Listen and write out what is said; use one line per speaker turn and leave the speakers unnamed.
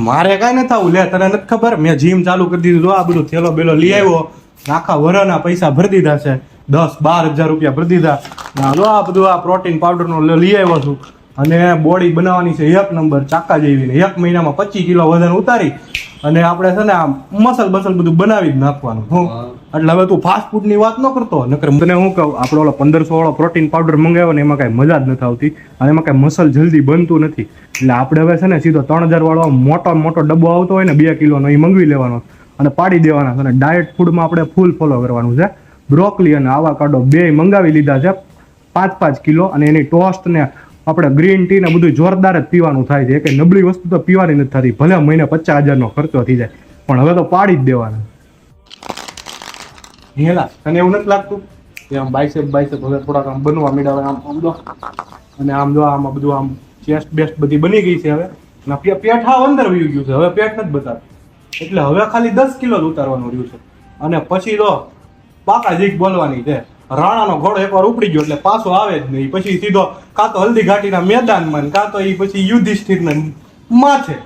મારે કઈ નથી આવું લે, તને નથી ખબર? મેં જીમ ચાલુ કરી દીધું, જો આ બધું થેલો બેલો લઈ આવ્યો, આખા વરાના પૈસા ભરી દીધા છે, 10-12 હજાર રૂપિયા ભરી દીધા. આ બધું આ પ્રોટીન પાવડર નું લઈ આવ્યો છું, અને બોડી બનાવવાની છે 1 નંબર ચાકા જેવી. 1 મહિનામાં 25 કિલો વજન ઉતારી અને આપણે છે ને આ મસલ બસલ બધું બનાવી જ નાખવાનું. હું એટલે હવે તું ફાસ્ટ ફૂડ ની વાત ન કરતો, નકર મને હું કહું, આપણો ઓલો 1500 વાળો પ્રોટીન પાવડર મંગાવ્યો ને એમાં કઈ મજા જ નથી આવતી, અને એમાં કઈ મસલ જલ્દી બનતું નથી. એટલે આપણે હવે છે ને સીધો 3000 વાળો મોટો ડબ્બો આવતો હોય ને 2 કિલોનો, એ મંગવી લેવાનો અને પાડી દેવાના. અને ડાયટ ફૂડમાં આપણે ફૂલ ફોલો કરવાનું છે. બ્રોકલી અને આવાકાડો 2 મંગાવી લીધા છે 5-5 કિલો, અને એની ટોસ્ટ ને આપણે ગ્રીન ટી ને બધું જોરદાર જ પીવાનું થાય છે. કે નબળી વસ્તુ તો પીવાની નથી થતી, ભલે મહિને 50,000 નો ખર્ચો થઈ જાય, પણ હવે તો પાડી જ દેવાના. હેલા તને એવું નથી લાગતું કે આમ બાઇસેપ હવે થોડાક આમ બનવા માંડ્યા, આમ જો, અને આમ જો આમાં બધું આમ ચેસ્ટ બેસ્ટ બધી બની ગઈ છે હવે, અને પેટ હાવ અંદર વયું ગયું છે, હવે પેટ નથી બતાવતું. એટલે હવે ખાલી 10 કિલો જ ઉતારવાનું રહ્યું છે, અને પછી તો પાકા જીક બોલવાની છે. રાણાનો ઘોડો એકવાર ઉપડી ગયો એટલે પાછો આવે જ નહીં, પછી સીધો કાં તો હલ્દી ઘાટીના મેદાનમાં, કાં તો એ પછી યુધિષ્ઠિરના માથે.